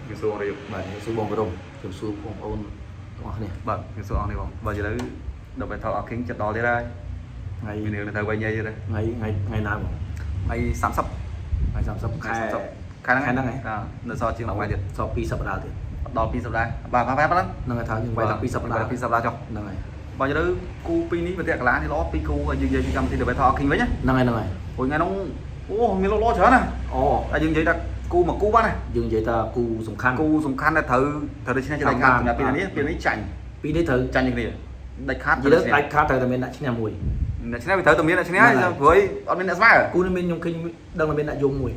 មានសួររៀបបាទសួរបងក្រុមខ្ញុំសួរបងប្អូនទាំងអស់គ្នាបាទមានសួរអស់នេះបងបើឥឡូវដល់ពេលថតអត់គិងចិត្តដល់ទៀតហើយថ្ងៃមានរឿងទៅវិញយាយទៀតថ្ងៃណាបងថ្ងៃ30ថ្ងៃ30ខែហ្នឹងហើយនៅសល់ជាង10ថ្ងៃទៀតសល់2សប្តាហ៍ទៀតដល់2សប្តាហ៍បាទហ្នឹងហ្នឹងហើយថាយើងវាយដល់2សប្តាហ៍2សប្តាហ៍ចុះហ្នឹងហើយបើឥឡូវគូពីរនេះប្រទេសកន្លះនេះល្អពីរគូយើងនិយាយពីកម្មវិធីដល់ពេលថតអត់គិងវិញហ្នឹងហើយព្រោះថ្ងៃនោះអូមានល្អច្រើនណាអូតែយើងនិយាយថាគូមកគូបានណាយើងនិយាយថាគូសំខាន់ដែលត្រូវទៅឈ្នះជាដាច់ខាតសម្រាប់ពីនេះចាញ់ពីនេះត្រូវចាញ់គ្នាដាច់ខាតនិយាយដាច់ខាតត្រូវតែមានអ្នកឈ្នះមួយអ្នកឈ្នះវាត្រូវតែមានអ្នកឈ្នះព្រោះអត់មានអ្នកស្មើគូនេះមានខ្ញុំឃើញដឹងតែមានអ្នកយំមួយ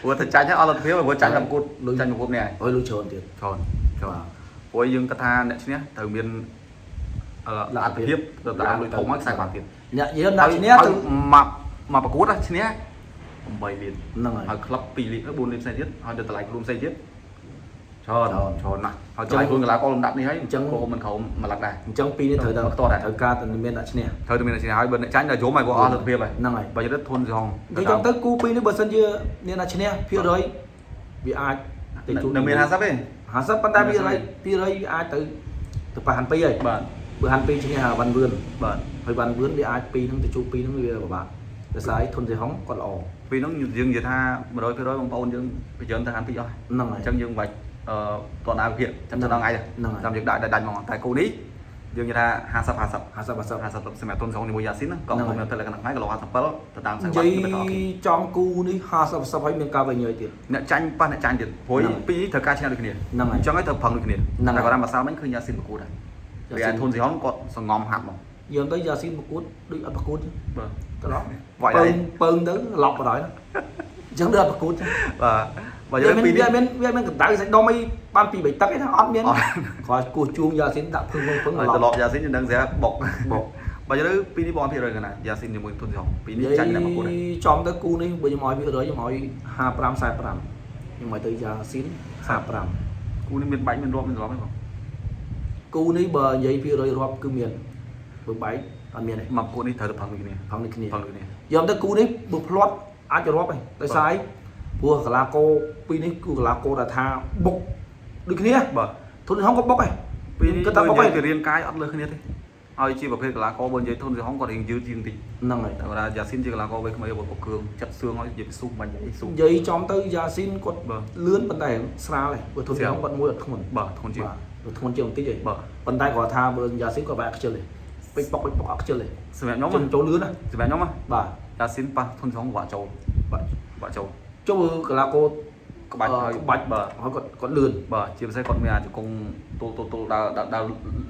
ព្រោះទៅចាញ់អត់លទ្ធភាពព្រោះចាញ់តែប្រកួតចាញ់ប្រកួតនេះហើយអូយលុយច្រើនទៀតច្រើនព្រោះយើងគិតថាអ្នកឈ្នះត្រូវមានលទ្ធភាពទៅដល់លុយធំមកខ្សែបាត់ទៀតអ្នកយើងអ្នកឈ្នះទៅមកប្រកួតឈ្នះ8លានហ្នឹងហើយក្លឹប2លាន4លានផ្សេងទៀតហើយទៅតម្លៃខ្លួនផ្សេងទៀតច្រើនណាស់ហើយតម្លៃខ្លួនកីឡាករលំដាប់នេះហើយអញ្ចឹងក៏មិនក្រោមមួយឡឹកដែរអញ្ចឹងពីនេះត្រូវការតែមានអ្នកឈ្នះត្រូវតែមានអ្នកឈ្នះហើយបើអ្នកចាញ់ដល់យំហើយព្រោះអស់លទ្ធភាពហើយហ្នឹងហើយបើយត់ធន់សងនិយាយចំទៅគូពីនេះបើសិនជាមានអ្នកឈ្នះភាគរយវាអាចទៅជួបនៅមាន50ទេ50ប៉ុន្តែវាអាចទៅប៉ះហាន់2ហើយបាទបើហាន់2ឈ្នះវ៉ាន់វឿនបាទហើយវ៉ាន់វឿនវាអាច2ហ្នឹងទៅជួប2ហ្នឹងវាពិបាកដោយសារធុនសេហុងគាត់ល្អពីហ្នឹងយើងនិយាយថា 100% បងប្អូនយើងបញ្ជើញទៅហាន់2អស់ហ្នឹងហើយអញ្ចឹងយើងមិនបាច់តនអាវិភាគចាំដល់ថ្ងៃដែរតាមយើងដាច់ហ្មងតែគូនេះយើងនិយាយថា50សម្រាប់ទុនសងជាមួយយ៉ាស៊ីនក៏ខ្ញុំនៅទៅលើកណ្ដាលថ្ងៃក៏លោ57ទៅតាមខ្សែបាត់ទៅចំគូនេះ50ហើយមានការវិញហើយទៀតអ្នកចាញ់ប៉ះអ្នកចាញ់ទៀតព្រោះពីរត្រូវការឈ្នះដូចគ្នាហ្នឹងហើយអញ្ចឹងហើយត្រូវប្រឹងដូចគ្នាតែគាត់ថាម្សិលមិញឃើញយ៉ាស៊ីនប្រកួតហើយវាទុនសងគាត់សងំហាត់ហ្មងយើងទៅយ៉ាស៊ីនប្រកួតដូចអត់ប្រកួតបាទត្រង់ពើងទៅឡប់បណ្ដោយអញ្ចឹងដូចអត់ប្រកួតបាទបើយើងពីនេះវាមានកណ្ដៅសាច់ដុំអីបានពី3ទឹកទេថាអត់មានគាត់គោះជួងយ៉ាស៊ីនដាក់ភឹងឡប់ត្រឡប់យ៉ាស៊ីនយើងដឹងស្រាប់បុកបើយើងពីនេះបងភាគរយកណាយ៉ាស៊ីនជាមួយទុនសងពីនេះចាញ់តែប្រកួតចំទៅគូនេះបើខ្ញុំឲ្យភាគរយខ្ញុំឲ្យ55 45ខ្ញុំឲ្យទៅយ៉ាស៊ីន45គូនេះមានបាច់មានរាប់មានរាប់ទេបងគូនេះបើនិយាយភាគរយរាប់គឺមានបើបែកអត់មានទេមកគូនេះត្រូវតែផឹងដូចគ្នាយកទៅគូនេះបើផ្លាត់អាចរាប់ទេដោយសារព្រោះកីឡាករពីនេះគឺកីឡាករដែលថាបុកដូចគ្នាបាទធុនហុងក៏បុកដែរពីនេះគាត់បុកពីរៀនកាយអត់លើគ្នាទេហើយជាប្រភេទកីឡាករបើនិយាយធុនហុងគាត់រៀងយឺតជាងតិចហ្នឹងហើយតែគាត់ថាយ៉ាស៊ីនជាកីឡាករវ័យក្មេងគាត់គ្រឿងចិត្តសឿងហើយនិយាយស៊ូបាញ់ស៊ូនិយាយចំទៅយ៉ាស៊ីនគាត់លឿនប៉ុន្តែស្រាលទេព្រោះធុនហុងគាត់មួយអត់ធ្ងន់បាទធ្ងន់ជាងបន្តិចទេប៉ុន្តែគាត់ថាបើយ៉ាស៊ីនគាត់បែរខ្ជិលទេពេកបុកអត់ខ្ជិលទេសម្រាប់ខ្ញុំចូលលឿនណាសម្រាប់ខ្ញុំបាទយ៉ាស៊ីនប៉ះធុនហុងវាក់ចូលបាក់ចូលចូលកីឡាករក្បាច់ហើយបាទហើយគាត់លឿនបាទជាពិសេសគាត់មានអាចង្គង់ទូលដើរ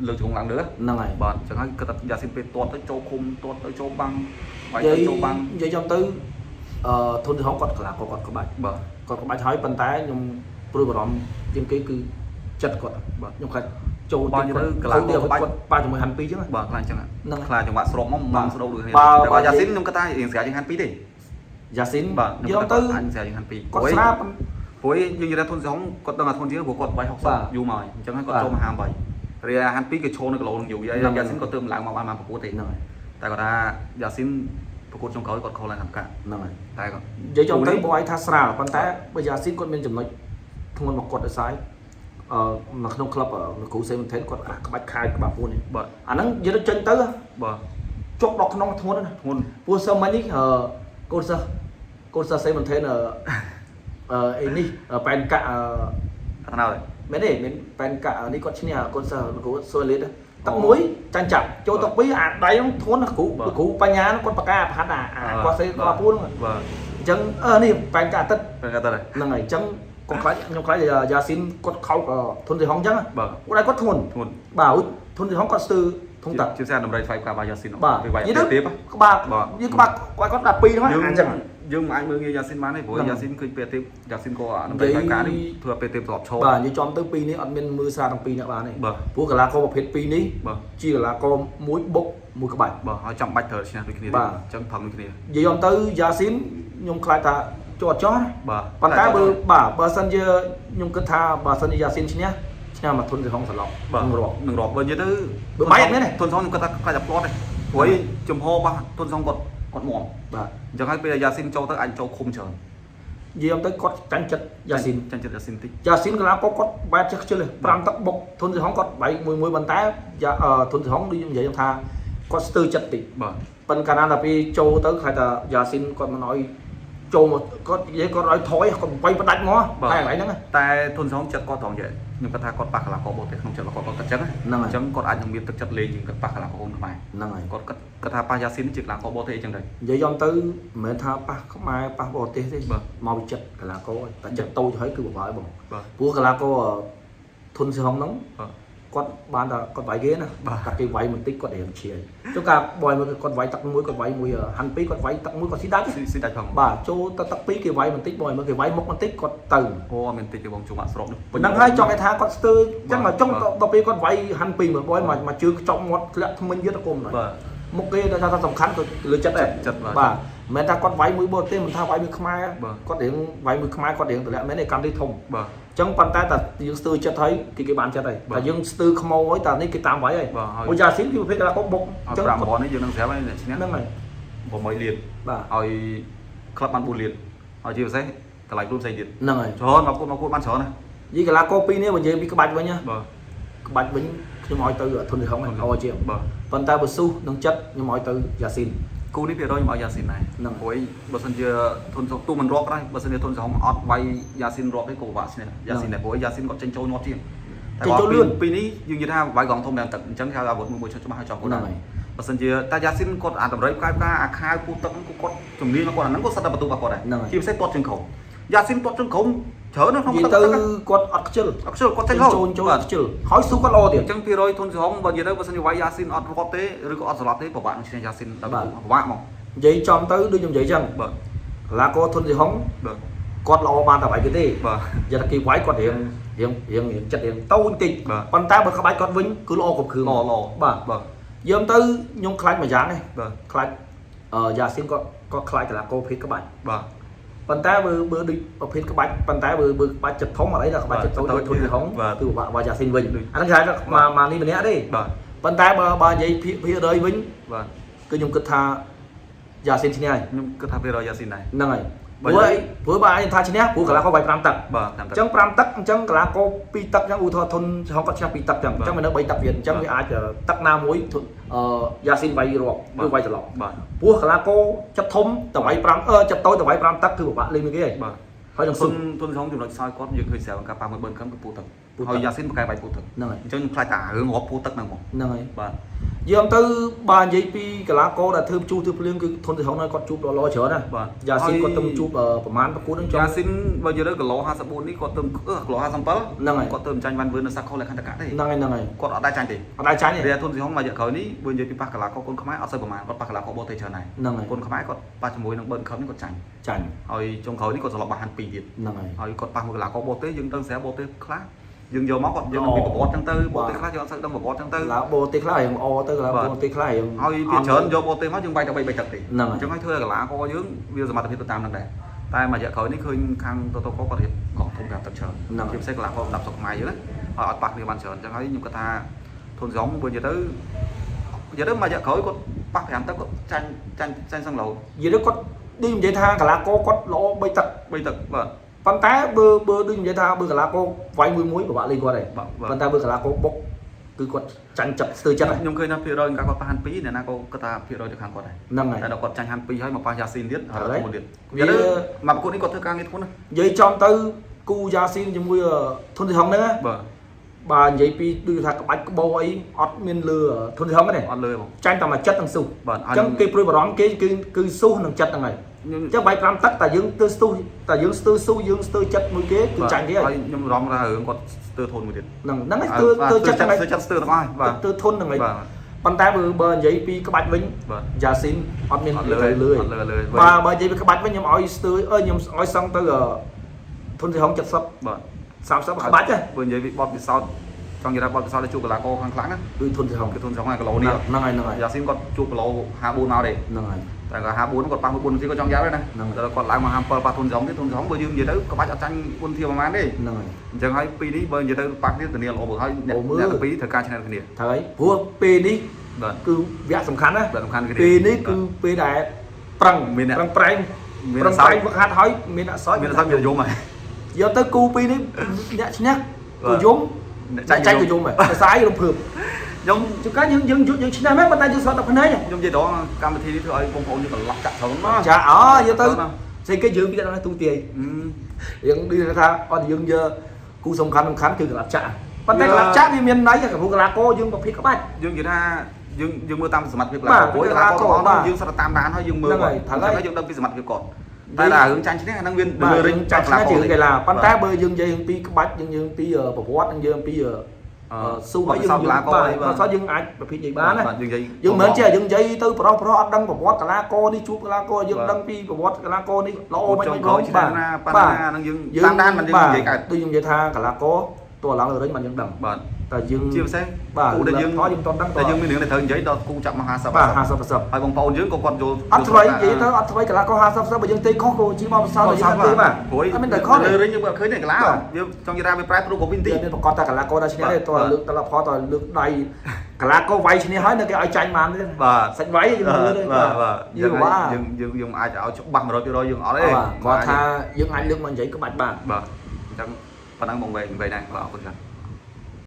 លើជង្គង់ឡើងលើហ្នឹងហើយបាទអញ្ចឹងហើយគាត់យ៉ាស៊ីនពេលទាត់ទៅចូលឃុំទាត់ទៅចូលបាំងបាច់ទៅចូលបាំងនិយាយចំទៅធុនហុងគាត់កីឡាករគាត់ក្បាច់បាទគាត់ក្បាច់ហើយប៉ុន្តែខ្ញុំព្រួយបារម្ភជាងគេគឺចិត្តគាត់បាទខ្ញុំខ្លាចចូលទៅកីឡាករក្បាច់ប៉ាជាមួយហាន់2អញ្ចឹងបាទខ្លាចអញ្ចឹងខ្លាចចង្វាក់ស្រុកមកមកស្រូបដូចគ្នាតែគាត់យ៉ាស៊ីនខ្ញុំគាត់ថារៀងស្រាលជាងហាន់2ទេយ៉ាស៊ីនបាទយកទៅអញស្រាលជាងហាន់2គាត់ស្រាលព្រោះយើងនិយាយថាធុនសងគាត់ដឹងថាធុនជាងព្រោះគាត់វាយ60យូរមកហើយអញ្ចឹងហើយគាត់ចូលមក58រីហាន់2គឺឈរនៅគីឡូនឹងយូរយ៉ាស៊ីនគាត់ទើបឡើងមកបានប្រកួតទេហ្នឹងហើយតែគាត់ថាយ៉ាស៊ីនប្រកួតចុងក្រោយគាត់ខលឡើងតាមកាហ្នឹងហើយតែគាត់និយាយចំទៅបងឲ្យថាស្រាលប៉ុន្តែបើយ៉ាស៊ីនគាត់មានចំណុចធ្ងន់មកគាត់ដោយសារនៅក្នុងក្លឹបលោកគ្រូសេមិនថេនគាត់ក្បាច់ខាយក្បាច់ពួននេះបាទអាហ្នឹងនិយាយទៅចេញទៅបាទចុកដល់ក្នុងធ្ងន់ណាព្រោះសើមិញនេះកូនសិស្សសេមិនថេនអីនេះប៉ែនកាក់អត់ណៅទេមែនទេមានប៉ែនកាក់នេះគាត់ឈ្នះកូនសិស្សលោកគ្រូសូលីតទឹកមួយចាញ់ចាប់ចូលទឹកពីរអាដៃហ្នឹងធ្ងន់ណាគ្រូបញ្ញាគាត់បកាប្រហាត់គាត់សេគាត់ពួនបាទអញ្ចឹងនេះប៉ែនកាក់អាទិត្យហ្នឹងហើយអញ្ចឹងខ្ញុំខ្លាចយ៉ាស៊ីនគាត់ខោកធុនសេហុងអញ្ចឹងបាទគាត់ធ្ងន់បាទធុនសេហុងគាត់ស្ទើរធំតាជាផ្សេងតម្រៃថ្លៃក្បាលយ៉ាស៊ីនវាយទៀតក្បាលយើងក្បាលគាត់ដល់2ហ្នឹងអញ្ចឹងយើងមិនអាចមើលងាយយ៉ាស៊ីនបានទេព្រោះយ៉ាស៊ីនឃើញពេលទៀតយ៉ាស៊ីនក៏តម្រៃថ្លៃការនេះធ្វើពេលទៀតប្រឡប់ឈរបាទនិយាយចំទៅ2នេះអត់មានមើលសារទាំង2នាក់បានទេព្រោះកីឡាករប្រភេទ2នេះជាកីឡាករមួយបុកមួយក្បាច់បាទហើយចាំបាច់ត្រូវឈ្នះដូចគ្នាអញ្ចឹងផឹងដូចគ្នានិយាយចំទៅយ៉ាស៊ីនខ្ញុំខ្លាចថាចោះណាបាទប៉ុន្តែបើសិនជាខ្ញុំគិតថាបើសិនជាយ៉ាស៊ីនឈ្នះមកធុនសេហុងសន្លប់នឹងរាប់បើនិយាយទៅបើបាយអត់មានទេធុនសេហុងខ្ញុំគាត់ថាខ្លាចតែផ្្លាត់ទេព្រោះចំហរបស់ធុនសេហុងគាត់មាំបាទអញ្ចឹងហើយពេលយ៉ាស៊ីនចូលទៅអាចចូលឃុំច្រើន Dìm tới cốt tranh chất Gia xin tranh chất Yasin tích Gia xin cái lá có cốt bài chắc chưa pram tắc bốc thôn hóng cốt 7 10 bàn tay thôn hóng đi như vậy tha cốt tư chất tỷ bên Canada là vì châu tới khai ta Gia xin con mà nói châu một có vậy con nói thói còn quay bắt đánh ngó hay vậy nữa tại thôn hóng chất có toàn vậy nhưng ta có bạc là có bộ thể không chất là có chất chấm còn anh không biết thực chất lên nhưng bạc là có ôn mày còn cái tha pa Yasin chỉ là có bộ thể chẳng đấy vậy dòng tới mẹ tha pa không ai pa bộ thể thế màu chất cái là có tại chất tôi thấy cứ bảo bọn bữa cái là có thôn hóng nóng con ban là con váy ghế nè đặt cái váy mình tích có để chia cho cả bòi một con váy tắc mũi con váy mùi hành pí con váy tắc mũi con xí đá bà chỗ ta tắc pí cái váy mình tích bòi một cái váy mốc mình tích con từ mình tích cái bông chủ mạng sọp năng hai cho cái thang con tư chắc là trong tập pí con váy hành pí mà bòi mà chưa trong một lẽ thông minh nhất là cùng rồi một cái là ta tầm khán của lựa chất này bà mẹ ta con váy mũi bột tên mình tha váy mũi khmai có điện váy mũi khmai có điện từ lẽ mấy này cầm đi thùng trong bàn tay ta dương tư cho thấy cái bàn cho này và dương tư không mâu ấy ta lấy cái tam váy này bây giờ xíu thì phải là có bột trong làm bón ấy dương đang xé váy này xí này bộ mới liền rồi club ăn buồn liền rồi chiều sẽ cái lại luôn xây điện rồi nó cũng ban sở này với cái lá copy này mình về bị cái bạch vậy nhá cái bạch với nhưng mọi từ ở thôn thì không này thôi chiều bàn tay bờ su nâng chất nhưng mọi từ giả xin cô đi về rồi mà Yasin này với bữa sân chưa thôn sống tu mình rock đấy bữa sân chưa thôn sống ọt vay Yasin rock đấy cổ vạ xin này Yasin này với Yasin có tranh châu nhót chiên tranh châu luôn pin ấy dường như tha vài gòn thông đèn tận chẳng theo là một mùi cho hai trò của này bữa sân chưa ta Yasin có ăn tầm đấy cái khai phụ tận cũng có chủng đi nó còn là nó có sát batu bạc còn này chim sẽ toát trên khẩu Yasin toát trên khẩu chớ nó không có từ con ọt chưa có tranh khẩu chưa hỏi số con lo tiền chẳng thì rồi thôn sống bao giờ đâu bữa sân vay Yasin ọt rock thế rồi có ọt salad thế của bạn xin Yasin đã của bạn mà vậy trong tới đưa như vậy chăng là có thôn gì không con lo ban tàu bảy cái gì giờ là kỳ quái con hiện chặt hiện tâu tịch con ta bật các bãi con vĩnh cứ lo cục khử lo giờ tới nhung khai mà dáng này khai giờ xin có khai là cô phết các bạn con ta bữa đi phết các bạn con ta bữa bãi chật thống ở đấy là bãi chật tối thôn gì không từ bạn và giờ xin vĩnh anh khai mà đi mình đi con ta bà vậy phía đời vĩnh cứ nhung cứ tha giờ xin này nhưng cứ tham về Yasin này này với bà anh thay nhé của cả là có vài pram tắc chẳng pram tắc chẳng là có pi tắc chẳng u thôn không có chẳng pi tắc chẳng chẳng mình nó bay tắc việt chẳng bị ai tắc nam muối Yasin vay rồi cứ vay trở lọ của cả là có chấp thông tờ vay pram chấp tối tờ vay pram tắcคือbạn lên cái gì hỏi đồng xuân tuần sống chúng nó soi có những người xẻo cả ba mươi bên khám cái phụ tật hồi Yasin một cái bài phụ tật chẳng phải cả hướng ngõ phụ tật nào một dương tư bàn giấy pi cái lá cô là thơm chu thơm liên cái thôn thì không nói con chụp lo chớ này giờ xin con tâm chụp ởประมาณประกูนั่น giờ xin bao giờ đó cái lò 54នេះគាត់ទៅលអ58គាត់ទៅចាញ់បានវឿននៅសាខលខណ្ឌតកាទេហ្នឹងហើយគាត់អត់ដែរចាញ់ទេអត់ដែរចាញ់ទេវាធនសិហងមកយកក្រោយនេះបើនិយាយពីប៉ះកលាកកូនខ្មែរអត់សូវប្រមាណគាត់ប៉ះកលាកបោះទៅច្រើនដែរកូនខ្មែរគាត់ប៉ះជាមួយនឹងបឺនខំនេះគាត់ចាញ់ហើយចុងក្រោយនេះគាត់ស្លាប់បាត់ហាន់2ទៀតហ្នឹងហើយគាត់ប៉ះមួយកលាកបោះទេយើងទៅស្រាបោះទេខ្លះយើងយកមកគាត់យើងពីប្រវត្តិចឹងទៅបោះទេខ្លះយើងអត់សូវដឹងប្រវត្តិចឹងទៅឡាបោះទេខ្លះយើងអទៅឡាបោះទេខ្លះយើងហើយពីច្រើនយកបោះទេមកយើងបាយទៅ3ទឹកទេអញ្ចឹងឲ្យធ្វើកលាកយើងវាសមត្ថភាពទៅតាមនឹងដែរតែមួយរយៈក្រោយនេះឃើញខាងតតកគាត់រៀបកង់ធំតាមទឹកច្រើនជាពិសេសកលាករ10ស្រុកខ្មែរយើងណាហើយអត់ប៉ះគ្នាបានច្រើនអញ្ចឹងហើយខ្ញុំគាត់ថាធនស្រងvừa giờ tớiមួយរយៈក្រោយគាត់ប៉ះ5ទឹកគាត់ចាញ់សឹងលោនិយាយទៅគាត់ដូចនិយាយថាកលាករគាត់ល្អ3ទឹកបាទប៉ុន្តែបើដូចនិយាយថាបើកលាករវាយមួយពិបាកលេងគាត់ទេប៉ុន្តែបើកលាករបុកគឺគាត់ចាញ់ចិត្តស្ទើរចិត្តខ្ញុំឃើញថាភាគរយគាត់ប៉ះហាន់2អ្នកណាក៏គាត់ថាភាគរយទៅខាងគាត់ដែរហ្នឹងហើយតែដល់គាត់ចាញ់ហាន់2ហើយមកប៉ះយ៉ាស៊ីនទៀតហើយមួយទៀតវាមកប្រកួតនេះគាត់ធ្វើការងារធ្ងន់ណានិយាយចំទៅគូយ៉ាស៊ីនជាមួយធុនទីហុងហ្នឹងបាទនិយាយពីដូចថាក្បាច់ក្បោអីអត់មានលឺធុនទីហុងទេអត់លឺបងចាញ់តែមកចិត្តទាំងស៊ូអញ្ចឹងគេព្រួយបារម្ភគេគឺស៊ូនឹងចិត្តហ្នឹងហើយអញ្ចឹងបាយ5ទឹកតែយើងទៅស្ទុះតែយើងស្ទើស៊ូយើងស្ទើចិត្តមួយគេគឺចាញ់គេហើយខ្ញុំរំថារឿងគាត់ស្ទើធនមួយទៀតហ្នឹងហើយស្ទើចិត្តហ្នឹងហើយចិត្តស្ទើទាំងអស់បាទស្ទើធនហ្នឹងហើយប៉ុន្តែបើនិយាយពីក្បាច់វិញយ៉ាស៊ីនអត់មានលឺបាទបើនិយាយពីក្បាច់វិញខ្ញុំឲ្យស្ទើខ្ញុំឲ្យសង់ទៅធុនទីហុង70បាទ30ក្បាច់ហ៎បើនិយាយពីបទពិសោធន៍ចង់និយាយថាបទពិសោធន៍ជួបកីឡាករខ្លាំងណាគឺធុនទីហុងគឺធុនទីហុងគីឡូនេះហ្នឹងហើយយ៉ាស៊ីនគាត់ជួបគីឡូ54មកទេហ្នឹងហើយតែគាត់54គាត់ប៉ះមួយ4នាទីគាត់ចង់យ៉ាដែរណាតែគាត់ឡើងមក57ប៉ះធុនទីហុងទេធុនទីហុងបើយើងនិយាយទៅក្បាច់អត់ចាញ់4នាទីប្រហែលទេហ្នឹងហើយអញ្ចឹងហើយពីនេះបើនិយាយទៅប៉ះនេះធានាល្អបើហើយអ្នកពីរត្រូវការឆ្នើគ្នាត្រូវហើយព្រោះពេលនេះគឺវគ្គសំខាន់ណាសំខាន់គ្នាពេលនេះគឺពេលដែលប្រឹងប្រែង មាន ប្រឹង សោ ប្រែ យ ងវឹកហាត់ហើយមានអត់សោយ មានសោយមានយំហើយ យកទៅគូពីរនេះអ្នកឈ្នះក៏យំ ចា ចា ញ់ ញ់ ក៏ ក៏ យ យ ំ ំដែរសាយរំភើប ខ្ញុំ ជួនកាលយើងឈ្នះមែនប៉ុន្តែយើងសតតែភ្នែក ខ្ញុំនិយាយដល់កម្មវិធីនេះធ្វើឲ្យបងប្អូនយើងត្រឡប់ចាក់ច្រើនណាស់ ចាយកទៅស្អីគេយើងពីដល់ទូទាយយើងនិយាយថាអត់យើងយកគូសំខាន់គឺកលាប់ចាក់ប៉ុន្តែកលាប់ចាក់វាមានន័យព្រោះកលាករយើងប្រភេទក្បាច់ យើងនិយាយថាយើងមើលតាមសមត្ថភាពកីឡាករព្រោះកីឡាកររបស់យើងសត្វតាមដានហើយយើងមើលគាត់ហើយយើងដឹងពីសមត្ថភាពគាត់តែតែរឿងចាញ់ឈ្នះអានឹងវារឿងចាញ់ ឆ្នះជាកីឡាប៉ុន្តែបើយើងនិយាយពីក្បាច់យើងពីប្រវត្តិយើងពីស៊ូហើយយើងបាទយើងអាចប្រភេទនិយាយបានណាយើងមិនចេះយើងនិយាយទៅប្រុសអត់ដឹងប្រវត្តិកីឡាករនេះជួបកីឡាករយើងដឹងពីប្រវត្តិកីឡាករនេះល្អមិនមិនបងបាទបាទនឹងយើងតាមដានមិនយើងនិយាយកើតដូចយើងនិយាយថាកីឡាករតួឡើងលើវិញមិនយើងដឹងបាទតែយើងជាពិសេសគូដែលយើងមិនទាន់ដឹងតែយើងមានរឿងដែលត្រូវនិយាយដល់គូចាប់មក50បាទ50%ហើយបងប្អូនយើងក៏គាត់យល់អត់ថ្មីនិយាយទៅអត់ថ្មីកីឡាករ50%បើយើងទេខុសក៏ជាមកផ្សោតតែយើងទេបាទព្រោះអត់មានតែខុសលើវិញយើងមើលឃើញតែកីឡាវាចង់និយាយថាវាប្រែប្រួលក៏ពីទីមានប្រកាសថាកីឡាករដែលឈ្នះទេតើលើកត្រឡប់ផលតើលើកដៃកីឡាករវាយឈ្នះហើយនៅគេឲ្យចាញ់បានទេបាទសាច់វាយយើងមើលទេបាទយើងអាចឲ្យច្បាស់ 100% យើងអត់ទេគាត់ថាយើងអាចលើកមកនិយាយក្បាច់បានបាទអញ្ចឹងប៉ុណ្ណឹងបងវែងដែរបាទអរគុណច្រើន